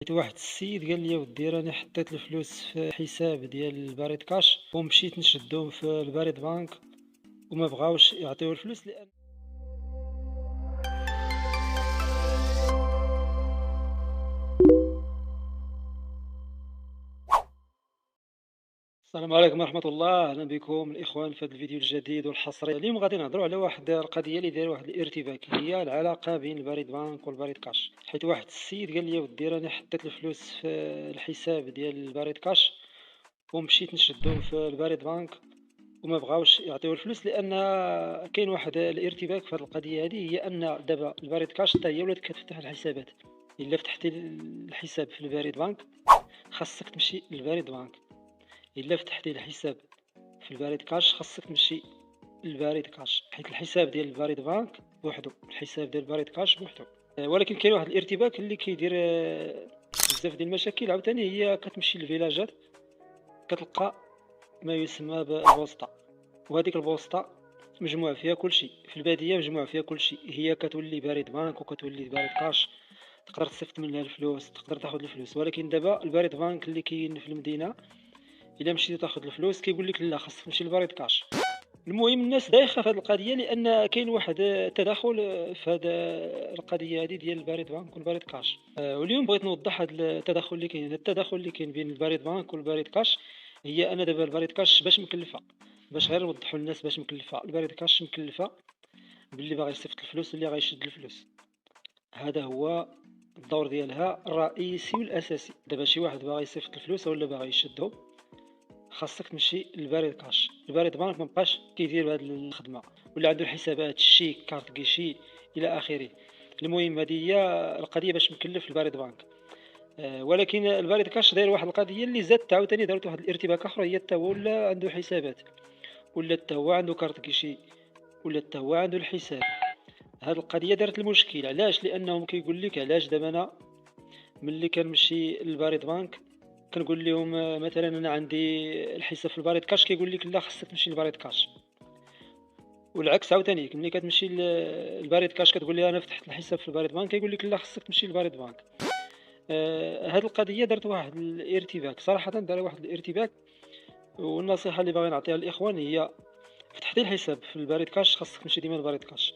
لقيت واحد السيد قال لي ودي راني حطيت الفلوس في حساب ديال البريد كاش ومشيت نشدهم في البريد بانك وما بغاوش يعطيو الفلوس لان السلام عليكم ورحمة الله. أهلا بكم الإخوان في هذا الفيديو الجديد والحصري. اليوم غادي نهضروا على واحد القضية اللي دايره واحد الارتباك، هي العلاقة بين البريد بانك والبريد كاش. حيت واحد السيد قال لي ودي راني حطيت الفلوس في الحساب ديال البريد كاش ومشيت نشدهم في البريد بانك وما بغاوش يعطيو الفلوس لان كاين واحد الارتباك في هذه القضيه هذه. هي ان دابا البريد كاش حتى هي ولات كتفتح الحسابات. الا فتحتي الحساب في البريد بانك خاصك تمشي للبريد بانك، الا فتحتي الحساب في البريد كاش خاصك تمشي للبريد كاش، حيت الحساب ديال البريد بانك بوحدو، الحساب ديال البريد كاش بوحدو. ولكن كاين واحد الارتباك اللي كيدير بزاف ديال المشاكل. عاوتاني هي كتمشي للفيلاجات كتلقى ما يسمى بالبوسطة، وهذيك البوسطة مجموع فيها كل شيء. في البادية مجموع فيها كل شيء، هي كتولي بريد بانك وكتولي بريد كاش، تقدر تصيفط منها الفلوس، تقدر تاخذ الفلوس. ولكن دابا البريد بانك اللي كاين في المدينة الا مشيتي تاخذ الفلوس كيقول لك لا، خاصك تمشي للبريد كاش. المهم الناس دايخه في هذه القضيه لان كاين واحد التداخل في هذه القضيه هذه ديال البريد بانك والبريد كاش. واليوم بغيت نوضح هذا التداخل اللي كاين. التداخل اللي كاين بين البريد بانك والبريد كاش هي ان دابا البريد كاش باش مكلفه، باش غير نوضحوا للناس باش مكلفه. البريد كاش مكلفه باللي باغي يصيفط الفلوس واللي غيشد الفلوس. هذا هو الدور ديالها الرئيسي والاساسي. دابا شي واحد باغي يصيفط الفلوس ولا باغي يشدهم خاصك تمشي للبريد كاش. البريد بانك مابقاش كيدير هذه الخدمه، ولا عنده الحسابات الشيك كارت كيشي الى اخره. المهم هذه هي القضيه باش مكلف البريد بانك. ولكن البريد كاش داير واحد القضيه اللي زادت عاوتاني، دارت واحد الارتباك اخر. هي حتى هو ولا عنده حسابات، ولا حتى هو عنده كارت كيشي، ولا حتى هو عنده الحساب. هذه القضيه دارت المشكل. علاش؟ لانهم كيقول لك علاش دابا انا ملي كنمشي للبريد بانك كنقول لهم مثلا انا عندي الحساب في البريد كاش، كيقول لك لا خاصك تمشي للبريد كاش. والعكس عاوتاني ملي كتمشي للبريد كاش كتقول لي انا فتحت الحساب في البريد بانك، كيقول لك لا خاصك تمشي للبريد بانك. هذه القضيه دارت واحد الارتباك، صراحه دار واحد الارتباك. والنصيحه اللي باغي نعطيها للاخوان هي فتحتي الحساب في البريد كاش خاصك تمشي ديما للبريد كاش.